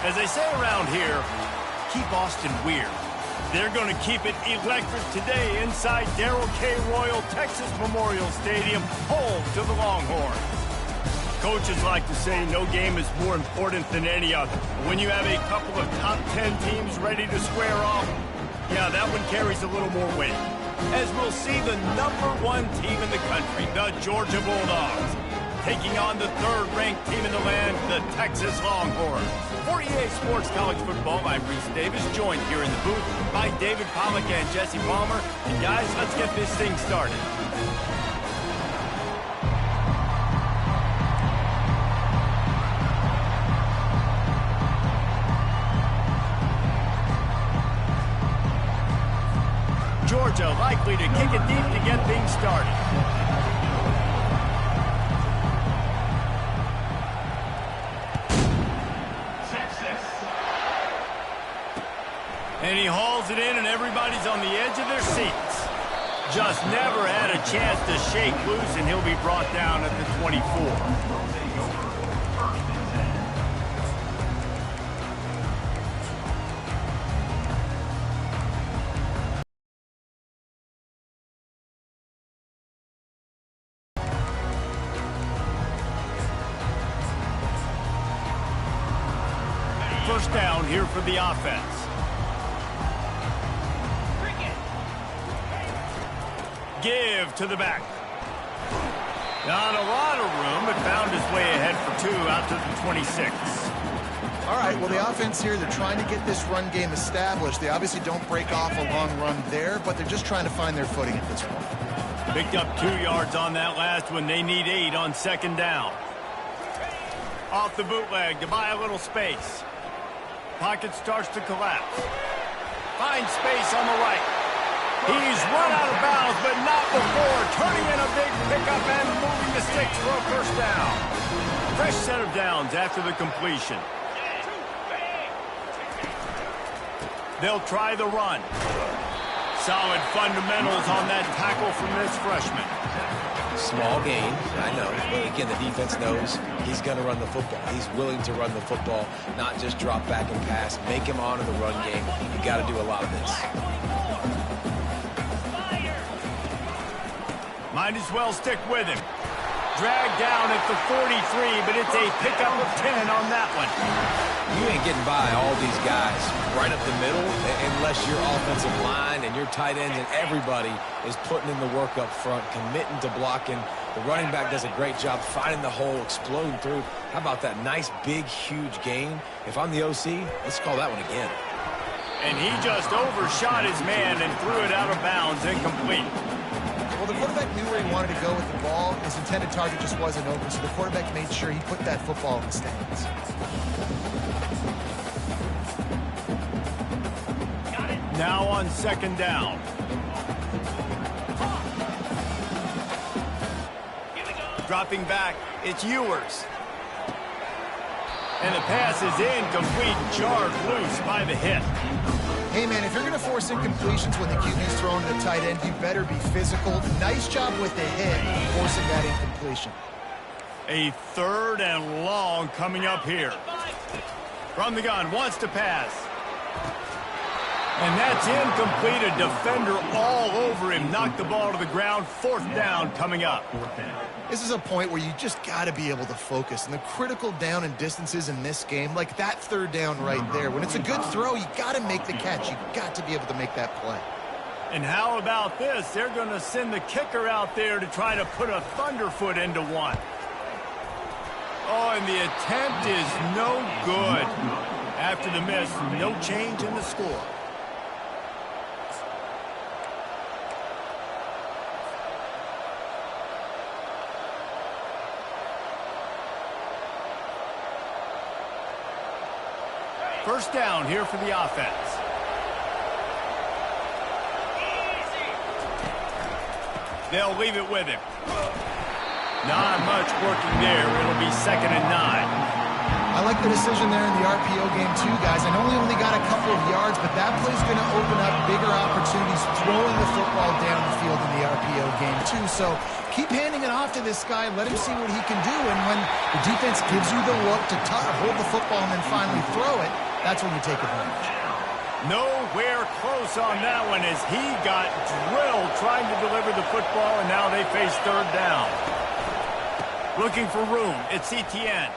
As they say around here, keep Austin weird. They're going to keep it electric today inside Darrell K. Royal Texas Memorial Stadium, home to the Longhorns. Coaches like to say no game is more important than any other. When you have a couple of top 10 teams ready to square off, yeah, that one carries a little more weight. As we'll see the #1 team in the country, the Georgia Bulldogs, taking on the third-ranked team in the land, the Texas Longhorns. For EA Sports College Football, I'm Reese Davis, joined here in the booth by David Pollack and Jesse Palmer. And guys, let's get this thing started. Georgia likely to kick it deep to get things started. And he hauls it in, and everybody's on the edge of their seats. Just never had a chance to shake loose, and he'll be brought down at the 24. First down here for the offense. Give to the back. Not a lot of room, but found his way ahead for 2 out to the 26. All right, well, the offense here, they're trying to get this run game established. They obviously don't break off a long run there, but they're just trying to find their footing at this point. Picked up 2 yards on that last one. They need 8 on second down. Off the bootleg to buy a little space. Pocket starts to collapse. Finds space on the right. He's run out of bounds, but not before. Turning in a big pickup and moving the sticks for a first down. Fresh set of downs after the completion. They'll try the run. Solid fundamentals on that tackle from this freshman. Small gain, I know. But again, the defense knows he's going to run the football. He's willing to run the football, not just drop back and pass. Make him honor the run game. You got to do a lot of this. Might as well stick with him. Dragged down at the 43, but it's a pickup of 10 on that one. You ain't getting by all these guys right up the middle unless your offensive line and your tight ends and everybody is putting in the work up front, committing to blocking. The running back does a great job finding the hole, exploding through. How about that nice, big, huge gain? If I'm the OC, let's call that one again. And he just overshot his man and threw it out of bounds, incomplete. Well, the quarterback knew where he wanted to go with the ball. His intended target just wasn't open, so the quarterback made sure he put that football in the stands. Now on second down. Dropping back, it's Ewers. And the pass is incomplete, jarred loose by the hit. Hey, man, if you're going to force incompletions when the QB's throwing to the tight end, you better be physical. Nice job with the hit, forcing that incompletion. A 3rd and long coming up here. From the gun, wants to pass. And that's incomplete. A defender all over him. Knocked the ball to the ground. 4th down coming up. This is a point where you just got to be able to focus. And the critical down and distances in this game, like that 3rd down right there. When it's a good throw, you got to make the catch. You got to be able to make that play. And how about this? They're going to send the kicker out there to try to put a thunderfoot into one. Oh, and the attempt is no good. After the miss, no change in the score. First down here for the offense. They'll leave it with him. Not much working there. It'll be 2nd and 9. I like the decision there in the RPO game too, guys. I know he only got a couple of yards, but that play's going to open up bigger opportunities throwing the football down the field in the RPO game too. So Keep handing it off to this guy. Let him see what he can do. And when the defense gives you the look to hold the football and then finally throw it, that's when you take advantage. Nowhere close on that one as he got drilled trying to deliver the football, and now they face third down. Looking for room. It's Etienne.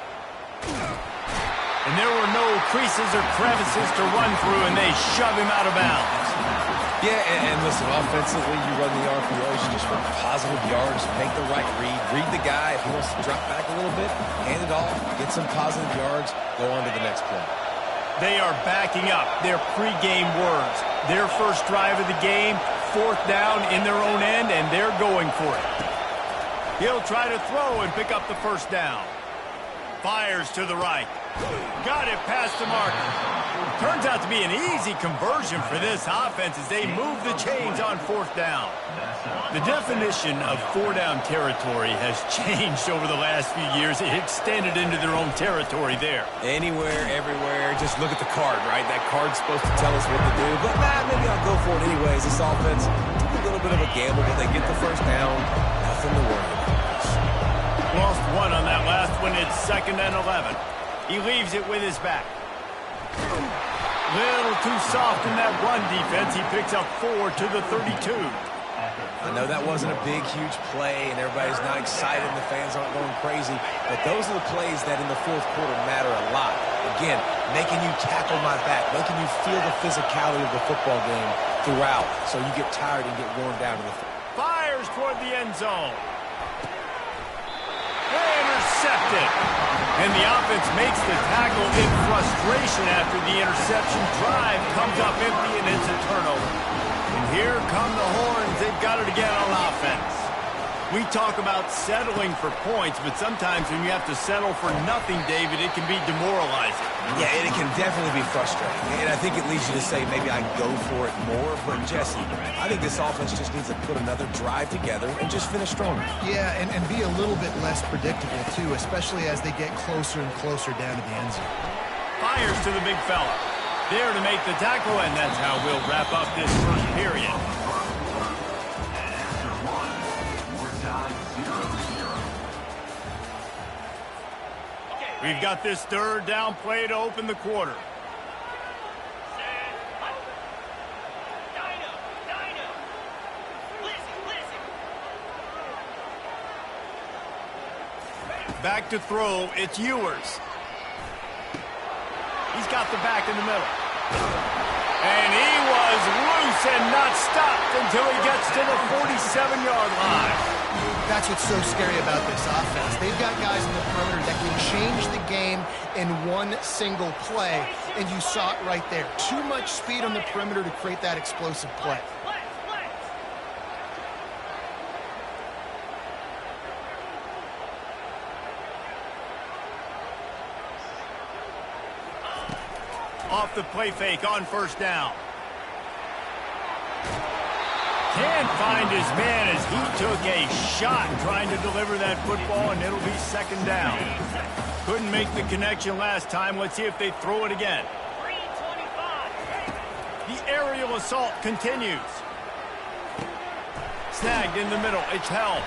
And there were no creases or crevices to run through, and they shove him out of bounds. Yeah, and listen, offensively, you run the RPOs, you just run positive yards, make the right read the guy. If he wants to drop back a little bit, hand it off, get some positive yards, go on to the next play. They are backing up their pregame words. Their first drive of the game, fourth down in their own end, and they're going for it. He'll try to throw and pick up the first down. Fires to the right. Got it past the marker. Turns out to be an easy conversion for this offense as they move the chains on fourth down. The definition of four-down territory has changed over the last few years. It extended into their own territory there. Anywhere, everywhere, just look at the card, right? That card's supposed to tell us what to do, but maybe I'll go for it anyways. This offense took a little bit of a gamble, but they get the first down. Nothing to worry about. Lost one on that last one. It's 2nd and 11. He leaves it with his back. Little too soft in that run defense. He picks up 4 to the 32. I know that wasn't a big, huge play, and everybody's not excited, and the fans aren't going crazy, but those are the plays that in the fourth quarter matter a lot. Again, making you tackle my back, making you feel the physicality of the football game throughout, so you get tired and get worn down to the field. Fires toward the end zone. Intercepted. And the offense makes the tackle in frustration after the interception. Drive comes up empty, and it's a turnover. And here come the Horns. They've got it again on offense. We talk about settling for points, but sometimes when you have to settle for nothing, David, it can be demoralizing. Yeah, and it can definitely be frustrating. And I think it leads you to say maybe I can go for it more. But, Jesse, I think this offense just needs to put another drive together and just finish stronger. Yeah, and be a little bit less predictable, too, especially as they get closer and closer down to the end zone. Fires to the big fella. There to make the tackle, and that's how we'll wrap up this first period. We've got this third down play to open the quarter. Back to throw, it's Ewers. He's got the back in the middle. And he was loose and not stopped until he gets to the 47-yard line. That's what's so scary about this offense. They've got guys in the perimeter that can change the game in one single play, and you saw it right there. Too much speed on the perimeter to create that explosive play. Off the play fake on first down. Can't find his man as he took a shot trying to deliver that football, and it'll be 2nd down. Couldn't make the connection last time. Let's see if they throw it again. The aerial assault continues. Snagged in the middle. It's held.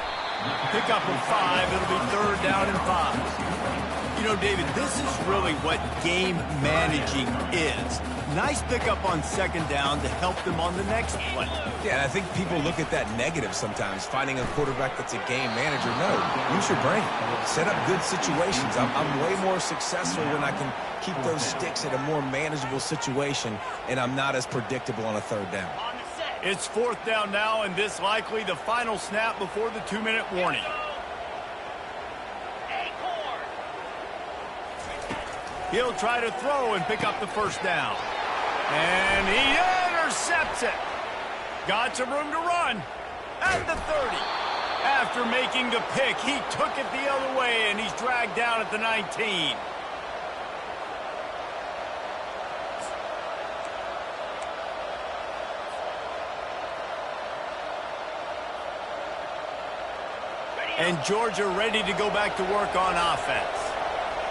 Pick up of 5. It'll be 3rd down and 5. You know, David, this is really what game managing is. Nice pickup on 2nd down to help them on the next play. Yeah, and I think people look at that negative sometimes, finding a quarterback that's a game manager. No, use your brain. Set up good situations. I'm way more successful when I can keep those sticks at a more manageable situation, and I'm not as predictable on a 3rd down. It's 4th down now, and this likely the final snap before the 2-minute warning. He'll try to throw and pick up the first down. And he intercepts it. Got some room to run at the 30. After making the pick, he took it the other way, and he's dragged down at the 19. And Georgia ready to go back to work on offense.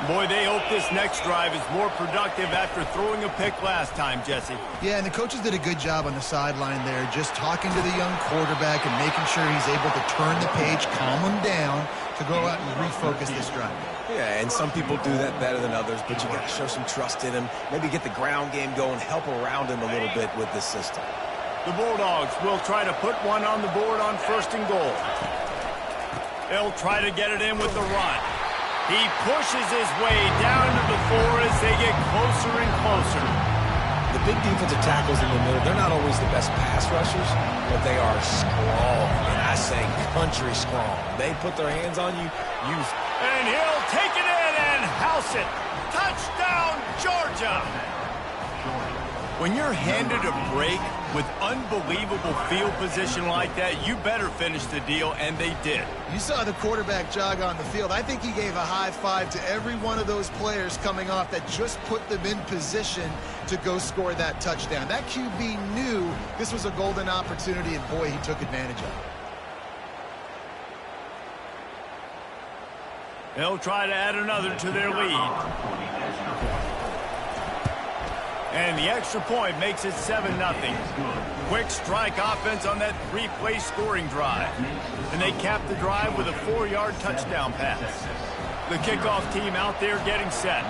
Boy, they hope this next drive is more productive after throwing a pick last time, Jesse. Yeah, and the coaches did a good job on the sideline there, just talking to the young quarterback and making sure he's able to turn the page, calm him down, to go out and refocus this drive. Yeah, and some people do that better than others, but you got to show some trust in him, maybe get the ground game going, help around him a little bit with this system. The Bulldogs will try to put one on the board on 1st and goal. They'll try to get it in with the run. He pushes his way down to the 4 as they get closer and closer. The big defensive tackles in the middle, they're not always the best pass rushers, but they are strong, and I say country strong. They put their hands on you, And he'll take it in and house it. Touchdown, Georgia! When you're handed a break with unbelievable field position like that, you better finish the deal, and they did. You saw the quarterback jog on the field. I think he gave a high five to every one of those players coming off that just put them in position to go score that touchdown. That QB knew this was a golden opportunity, and boy, he took advantage of it. They'll try to add another to their lead. And the extra point makes it 7-0. Quick strike offense on that 3-play scoring drive. And they cap the drive with a 4-yard touchdown pass. The kickoff team out there getting set.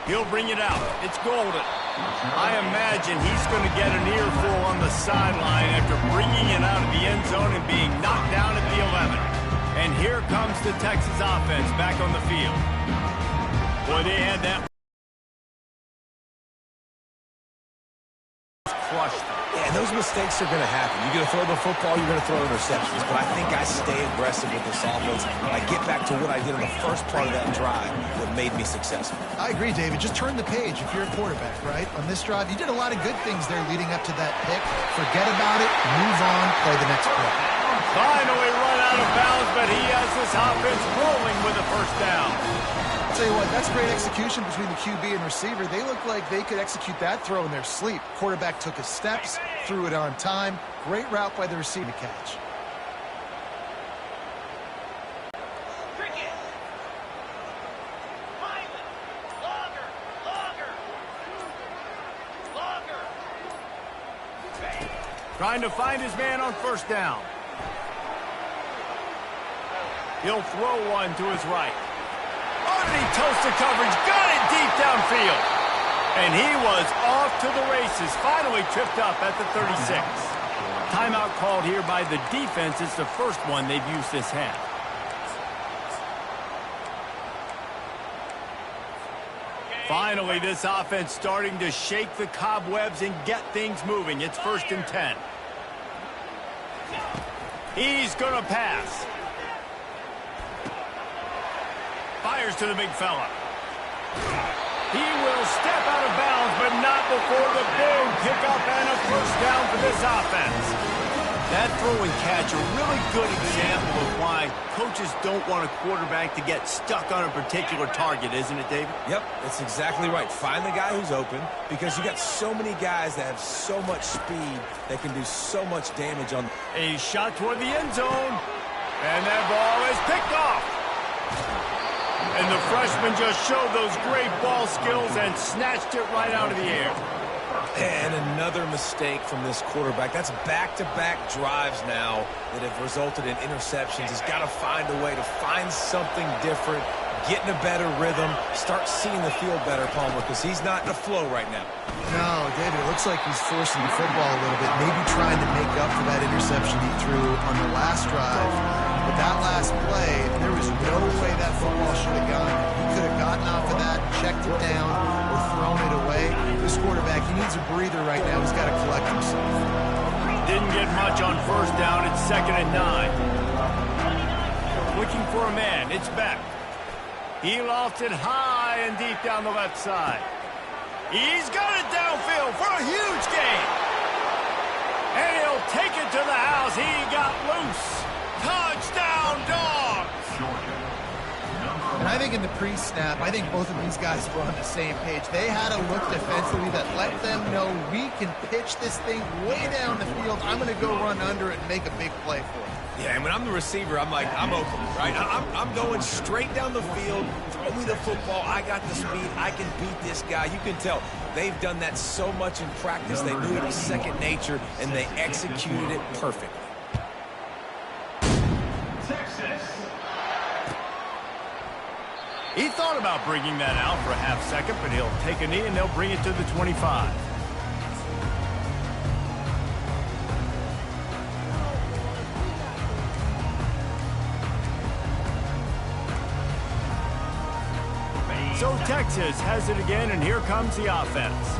He'll bring it out. It's golden. I imagine he's going to get an earful on the sideline after bringing it out of the end zone and being knocked down at the 11. And here comes the Texas offense back on the field. Boy, they had that. Crushed. Yeah, those mistakes are going to happen. You're going to throw the football, you're going to throw interceptions. But I think I stay aggressive with this offense. I get back to what I did in the first part of that drive that made me successful. I agree, David. Just turn the page if you're a quarterback, right? On this drive, you did a lot of good things there leading up to that pick. Forget about it, move on, play the next play. Finally run out of bounds, but he has this offense rolling with a first down. I'll tell you what, that's great execution between the QB and receiver. They look like they could execute that throw in their sleep. Quarterback took his steps, threw it on time. Great route by the receiver to catch. Trying to find his man on first down. He'll throw one to his right. Underneath toasted coverage, got it deep downfield. And he was off to the races, finally tripped up at the 36. Timeout called here by the defense. It's the first one they've used this half. Finally, this offense starting to shake the cobwebs and get things moving. It's 1st and 10. He's going to pass. Fires to the big fella. He will step out of bounds, but not before the big pickup and a first down for this offense. That throw and catch, a really good example of why coaches don't want a quarterback to get stuck on a particular target, isn't it, David? Yep, that's exactly right. Find the guy who's open, because you got so many guys that have so much speed that can do so much damage on. A shot toward the end zone, and that ball is picked off. And the freshman just showed those great ball skills and snatched it right out of the air. And another mistake from this quarterback. That's back-to-back drives now that have resulted in interceptions. He's got to find a way to find something different, get in a better rhythm, start seeing the field better, Palmer, because he's not in a flow right now. No, David, it looks like he's forcing the football a little bit, maybe trying to make up for that interception he threw on the last drive. But that last play, there was no way that football should have gone. He could have gotten off of that, checked it down, or thrown it away. This quarterback, he needs a breather right now. He's got to collect himself. Didn't get much on first down. It's 2nd and 9. Looking for a man. It's Beck. He lost it high and deep down the left side. He's got it downfield for a huge gain. And he'll take it to the house. He got loose. Touchdown, Dogs! And I I think in the pre-snap, I think both of these guys were on the same page. They had a look defensively that let them know we can pitch this thing way down the field. I'm going to go run under it and make a big play for it. Yeah, and when I'm the receiver, I'm like, I'm open, right? I'm going straight down the field. Throw me the football. I got the speed. I can beat this guy. You can tell they've done that so much in practice. They knew it was second nature, and they executed it perfectly. He thought about bringing that out for a half second, but he'll take a knee and they'll bring it to the 25. So Texas has it again, and here comes the offense.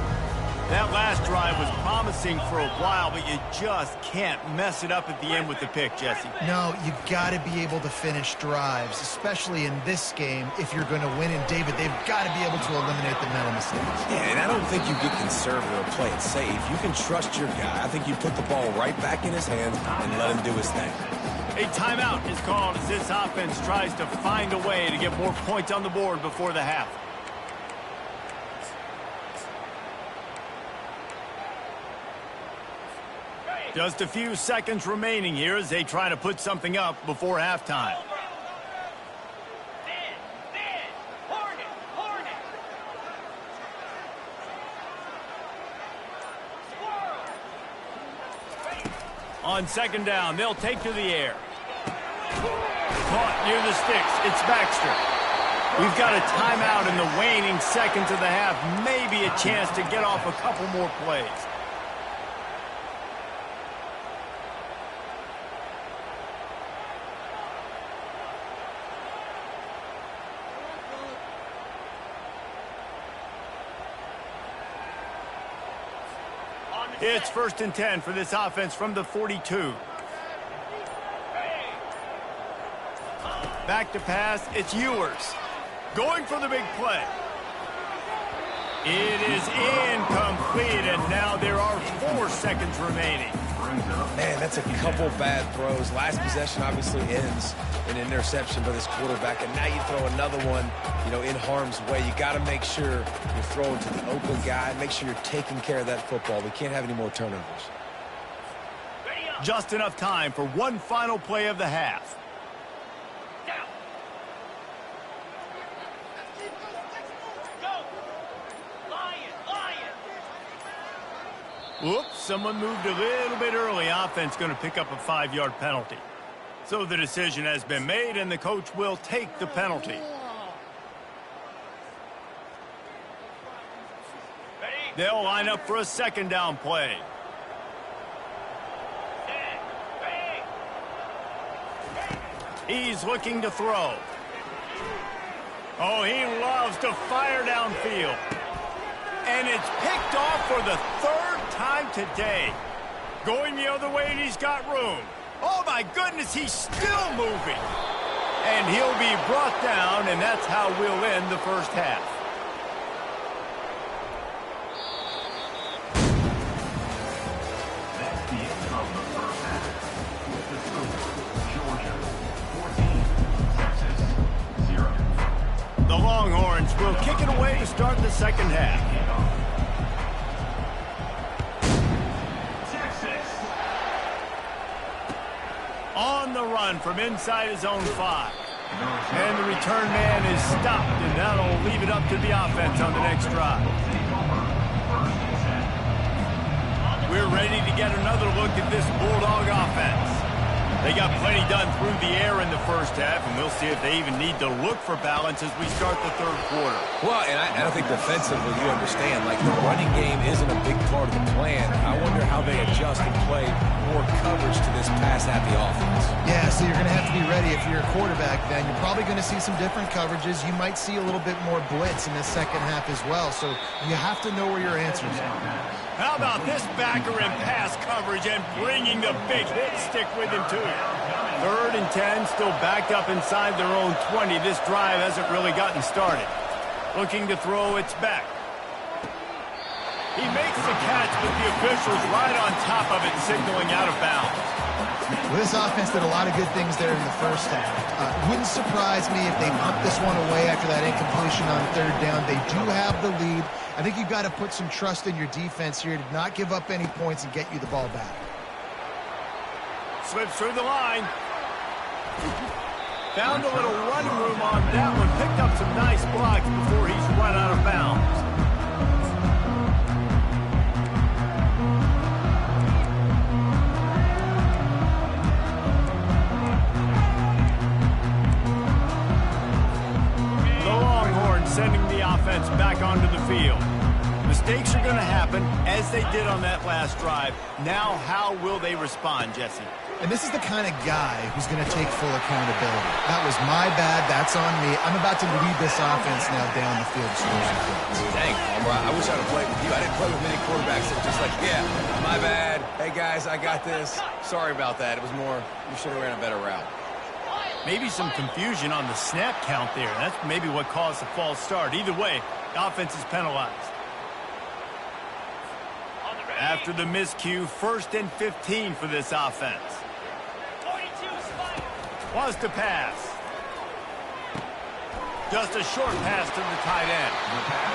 That last drive was promising for a while, but you just can't mess it up at the end with the pick, Jesse. No, you got to be able to finish drives, especially in this game. If you're going to win, and David, they've got to be able to eliminate the mental mistakes. Yeah, and I don't think you get conservative or play it safe. You can trust your guy. I think you put the ball right back in his hands and let him do his thing. A timeout is called as this offense tries to find a way to get more points on the board before the half. Just a few seconds remaining here as they try to put something up before halftime. On second down, they'll take to the air. Caught near the sticks. It's Baxter. We've got a timeout in the waning seconds of the half. Maybe a chance to get off a couple more plays. It's 1st and 10 for this offense from the 42. Back to pass, it's Ewers. Going for the big play. It is incomplete, and now there are 4 seconds remaining. Man, that's a couple bad throws. Last possession obviously ends in an interception by this quarterback, and now you throw another one, in harm's way. You got to make sure you're throwing to the open guy. Make sure you're taking care of that football. We can't have any more turnovers. Just enough time for one final play of the half. Whoops, someone moved a little bit early. Offense going to pick up a 5-yard penalty. So the decision has been made, and the coach will take the penalty. They'll line up for a second down play. He's looking to throw. Oh, he loves to fire downfield. And it's picked off for the 3rd time today. Going the other way, and he's got room. Oh, my goodness, he's still moving. And he'll be brought down, and that's how we'll end the first half. That's the end of the first half. With the score, Georgia 14, Texas 0. The Longhorns will kick it away to start the second half. On the run from inside his own 5. And the return man is stopped, and that'll leave it up to the offense on the next drive. We're ready to get another look at this Bulldog offense. They got plenty done through the air in the first half, and we'll see if they even need to look for balance as we start the 3rd quarter. Well, and I think defensively, you understand, the running game isn't a big part of the plan. I wonder how they adjust and play more coverage to this pass-happy offense. Yeah, so you're going to have to be ready if you're a quarterback then. You're probably going to see some different coverages. You might see a little bit more blitz in the second half as well, so you have to know where your answers are. How about this backer in pass coverage and bringing the big hit stick with him, too? 3rd and 10, still backed up inside their own 20. This drive hasn't really gotten started. Looking to throw, it's back. He makes the catch, but the officials right on top of it, signaling out of bounds. Well, this offense did a lot of good things there in the first half. Wouldn't surprise me if they pumped this one away after that incompletion on third down. They do have the lead. I think you've got to put some trust in your defense here to not give up any points and get you the ball back. Slips through the line. Found a little running room on that one. Picked up some nice blocks before he's run out of bounds. The Longhorns sending the offense back onto the field. Mistakes are going to happen, as they did on that last drive. Now, how will they respond, Jesse? And this is the kind of guy who's going to take full accountability. That was my bad. That's on me. I'm about to lead this offense now down the field. Dang, Palmer, I wish I'd have played with you. I didn't play with many quarterbacks that were just like, yeah, my bad. Hey, guys, I got this. Sorry about that. It was more, you should have ran a better route. Maybe some confusion on the snap count there. That's maybe what caused the false start. Either way, the offense is penalized. After the miscue, 1st and 15 for this offense. Wants to pass. Just a short pass to the tight end.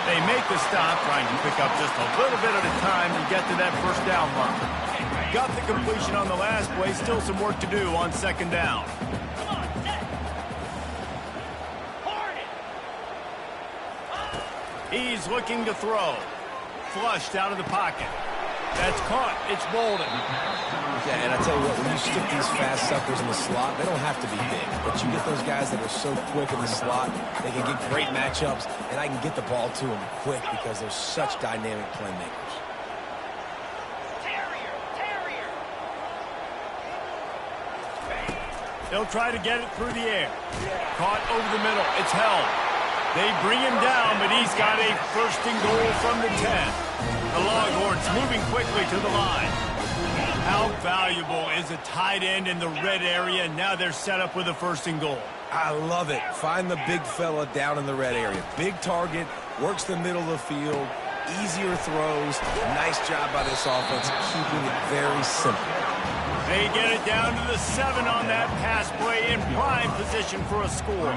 They make the stop, trying to pick up just a little bit at a time to get to that first down mark. Got the completion on the last play. Still some work to do on 2nd down. He's looking to throw. Flushed out of the pocket. That's caught. It's Bolden. Yeah, and I tell you what, when you stick these fast suckers in the slot, they don't have to be big. But you get those guys that are so quick in the slot, they can get great matchups, and I can get the ball to them quick because they're such dynamic playmakers. They'll try to get it through the air. Caught over the middle. It's held. They bring him down, but he's got a 1st and goal from the 10. The Longhorns moving quickly to the line. How valuable is a tight end in the red area? Now they're set up with a 1st and goal. I love it. Find the big fella down in the red area. Big target, works the middle of the field, easier throws. Nice job by this offense, keeping it very simple. They get it down to the 7 on that pass play in prime position for a score.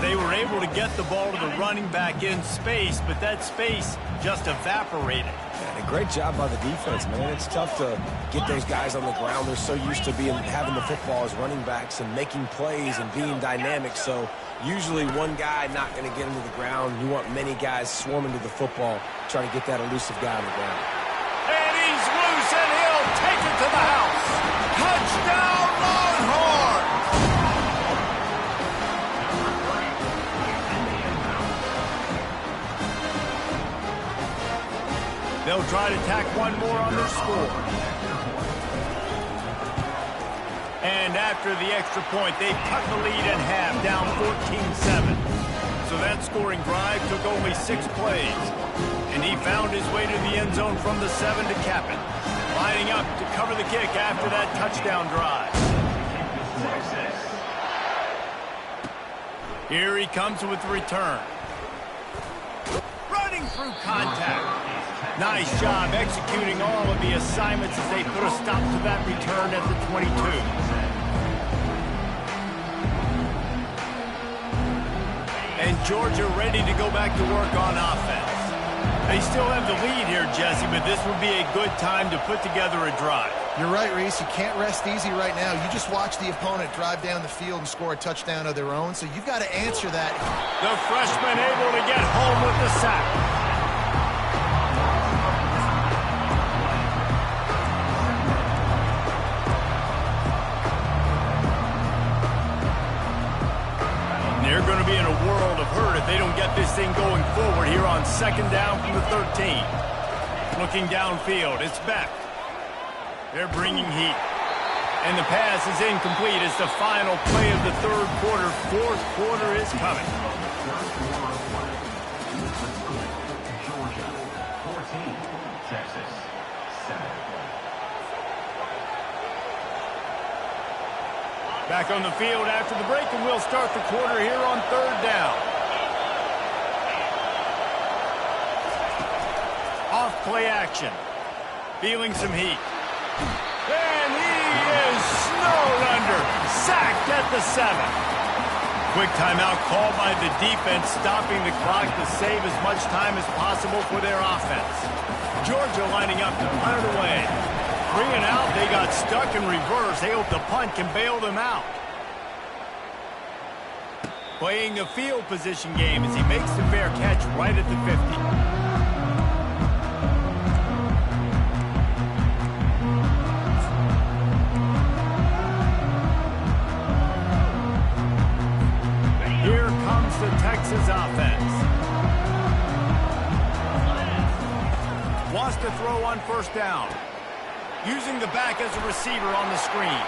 They were able to get the ball to the running back in space, but that space just evaporated. And a great job by the defense, man. It's tough to get those guys on the ground. They're so used to having the football as running backs and making plays and being dynamic. So usually one guy not going to get into the ground. You want many guys swarming to the football, trying to get that elusive guy on the ground. And he's loose, and he'll take it to the house. Touchdown, Longhorns! They'll try to tack one more on their score. And after the extra point, they cut the lead in half, down 14-7. So that scoring drive took only 6 plays. And he found his way to the end zone from the 7 to cap it. Lining up to cover the kick after that touchdown drive. Here he comes with the return. Running through contact. Nice job executing all of the assignments as they put a stop to that return at the 22. And Georgia ready to go back to work on offense. They still have the lead here, Jesse, but this would be a good time to put together a drive. You're right, Reese. You can't rest easy right now. You just watch the opponent drive down the field and score a touchdown of their own, so you've got to answer that. The freshman able to get home with the sack. They're going to be in a world of hurt if they don't get this thing going forward here on 2nd down from the 13. Looking downfield, it's Beck. They're bringing heat. And the pass is incomplete. It's the final play of the 3rd quarter. 4th quarter is coming. Georgia 14, Texas 7. Back on the field after the break, and we'll start the quarter here on 3rd down. Off play action. Feeling some heat. And he is snowed under. Sacked at the 7. Quick timeout called by the defense, stopping the clock to save as much time as possible for their offense. Georgia lining up to punt it away. 3 and out, they got stuck in reverse. They hope the punt can bail them out. Playing the field position game as he makes the fair catch right at the 50. The Texas offense wants to throw on first down, using the back as a receiver on the screen.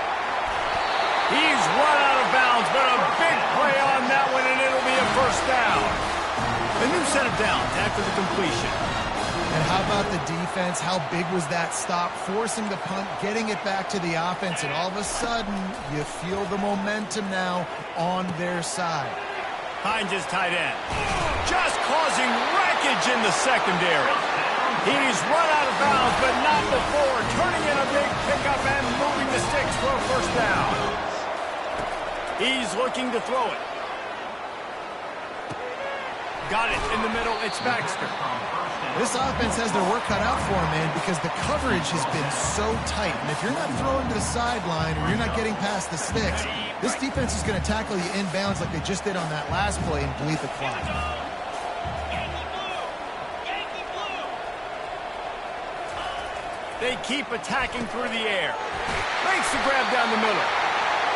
He's run out of bounds, but a big play on that one, and it'll be a first down. A new set of downs after the completion. And how about the defense? How big was that stop? Forcing the punt, getting it back to the offense, and all of a sudden, you feel the momentum now on their side. Hines is tight end. Just causing wreckage in the secondary. He's run out of bounds, but not before. Turning in a big pickup and moving the sticks for a first down. He's looking to throw it. Got it in the middle. It's Baxter. This offense has their work cut out for them, man, because the coverage has been so tight. And if you're not throwing to the sideline or you're not getting past the sticks, this defense is going to tackle you inbounds like they just did on that last play and bleed the clock. They keep attacking through the air. Makes the grab down the middle.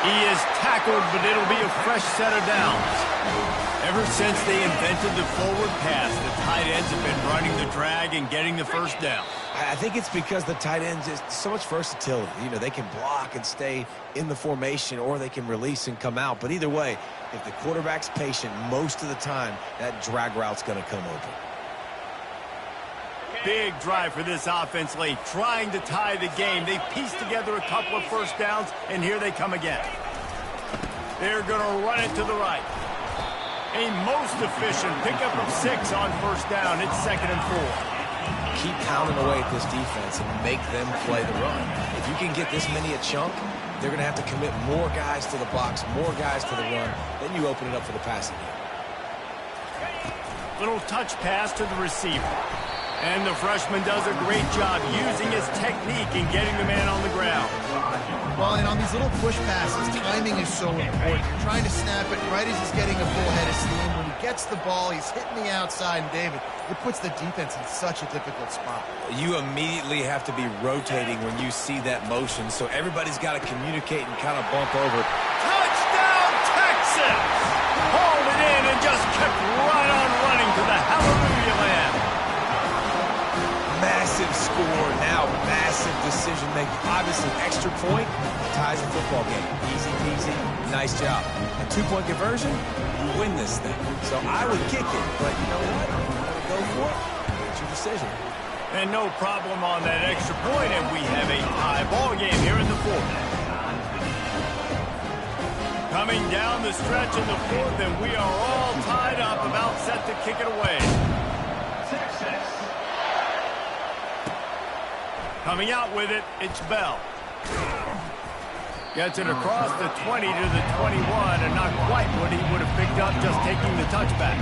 He is tackled, but it'll be a fresh set of downs. Ever since they invented the forward pass, the tight ends have been running the drag and getting the first down. I think it's because the tight ends is so much versatility. You know, they can block and stay in the formation, or they can release and come out. But either way, if the quarterback's patient most of the time, that drag route's going to come open. Big drive for this offense late, trying to tie the game. They pieced together a couple of first downs, and here they come again. They're going to run it to the right. A most efficient pickup of 6 on first down. It's 2nd and 4. Keep pounding away at this defense and make them play the run. If you can get this many a chunk, they're going to have to commit more guys to the box, more guys to the run. Then you open it up for the passing game. Little touch pass to the receiver. And the freshman does a great job using his technique and getting the man on the ground. Well, and on these little push passes, timing is so important. You're trying to snap it right as he's getting a full head of steam. When he gets the ball, he's hitting the outside, and David, it puts the defense in such a difficult spot. You immediately have to be rotating when you see that motion, so everybody's got to communicate and kind of bump over. Touchdown, Texas! Hauled it in and just kept right on running to the hallelujah land. Massive score, now massive decision-making. Obviously, extra point ties the football game. Easy peasy, nice job. A 2-point conversion, you win this thing. So I would kick it, but you know what? You want to go for it? It's your decision. And no problem on that extra point, and we have a high ball game here in the 4th. Coming down the stretch in the 4th, and we are all tied up, about set to kick it away. Coming out with it, it's Bell. Gets it across the 20 to the 21, and not quite what he would have picked up just taking the touchback.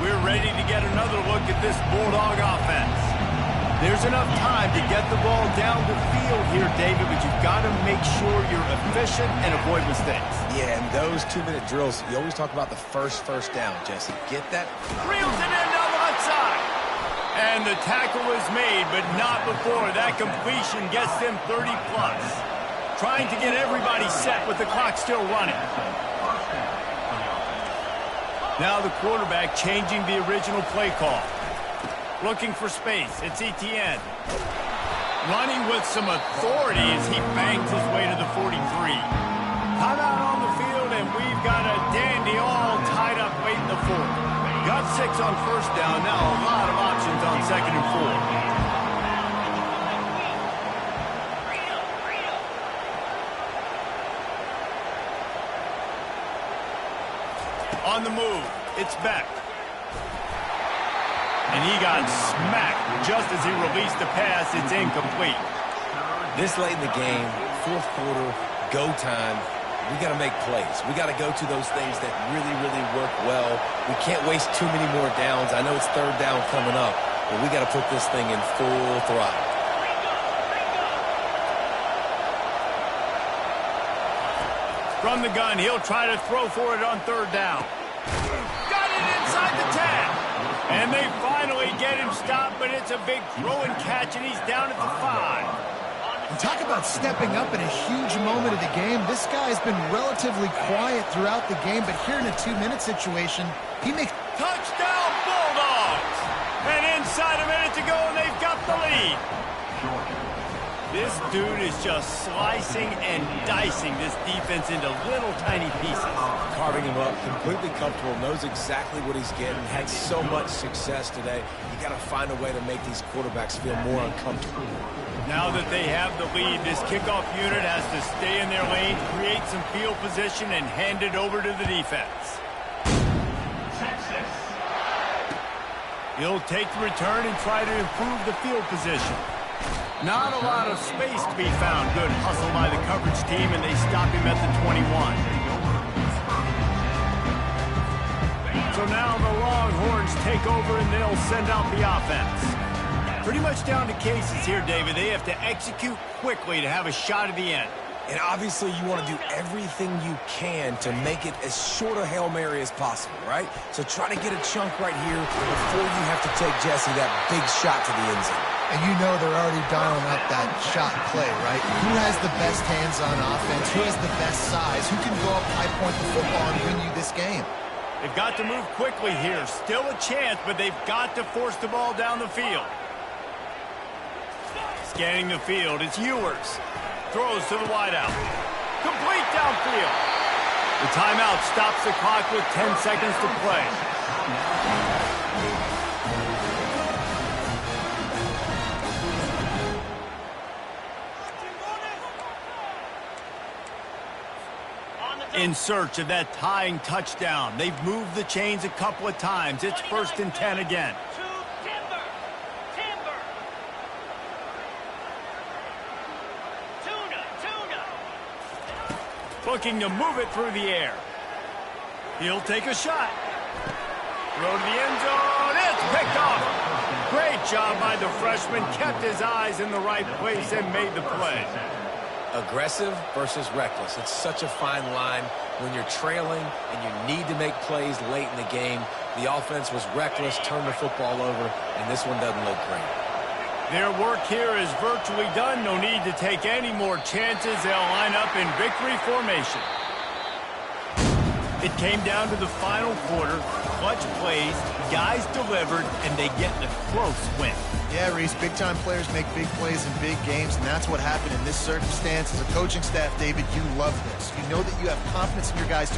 We're ready to get another look at this Bulldog offense. There's enough time to get the ball down the field here, David, but you've got to make sure you're efficient and avoid mistakes. Yeah, and those 2-minute drills, you always talk about the first down, Jesse. Get that. Reels it in down the left side. And the tackle is made, but not before. That completion gets them 30-plus. Trying to get everybody set with the clock still running. Now the quarterback changing the original play call. Looking for space. It's Etienne. Running with some authority as he bangs his way to the 43. Timeout on the field, and we've got a dandy all tied up late in the 4th. Got 6 on first down. Now a lot of options on 2nd and 4. On the move. It's Beck. And he got smacked just as he released the pass. It's incomplete. This late in the game, fourth quarter, go time, we got to make plays. We got to go to those things that really, really work well. We can't waste too many more downs. I know it's third down coming up, but we got to put this thing in full throttle. From the gun, he'll try to throw for it on third down. Got it inside the 10. And they finally get him stopped, but it's a big throw and catch, and he's down at the 5. And talk about stepping up in a huge moment of the game. This guy has been relatively quiet throughout the game, but here in a 2-minute situation, he makes... Touchdown, Bulldogs! And inside a minute to go, and they've got the lead. This dude is just slicing and dicing this defense into little tiny pieces. Carving him up, completely comfortable, knows exactly what he's getting, had so much success today. You got to find a way to make these quarterbacks feel more uncomfortable. Now that they have the lead, this kickoff unit has to stay in their lane, create some field position, and hand it over to the defense. Texas. He'll take the return and try to improve the field position. Not a lot of space to be found. Good hustle by the coverage team, and they stop him at the 21. So now the Longhorns take over, and they'll send out the offense. Pretty much down to cases here, David. They have to execute quickly to have a shot at the end. And obviously you want to do everything you can to make it as short a Hail Mary as possible, right? So try to get a chunk right here before you have to take Jesse that big shot to the end zone. And you know they're already dialing up that shot play, right? Who has the best hands on offense? Who has the best size? Who can go up high point the football and win you this game? They've got to move quickly here. Still a chance, but they've got to force the ball down the field. Scanning the field, it's Ewers. Throws to the wideout. Complete downfield. The timeout stops the clock with 10 seconds to play. In search of that tying touchdown. They've moved the chains a couple of times. It's 1st and 10 again. Looking to move it through the air. He'll take a shot. Throw to the end zone. It's picked off. Great job by the freshman. Kept his eyes in the right place and made the play. Aggressive versus reckless. It's such a fine line when you're trailing and you need to make plays late in the game. The offense was reckless, turned the football over, and this one doesn't look great. Their work here is virtually done. No need to take any more chances. They'll line up in victory formation. It came down to the final quarter. Clutch plays, guys delivered, and they get the close win. Yeah, Reese, big-time players make big plays in big games, and that's what happened in this circumstance. As a coaching staff, David, you love this. You know that you have confidence in your guys to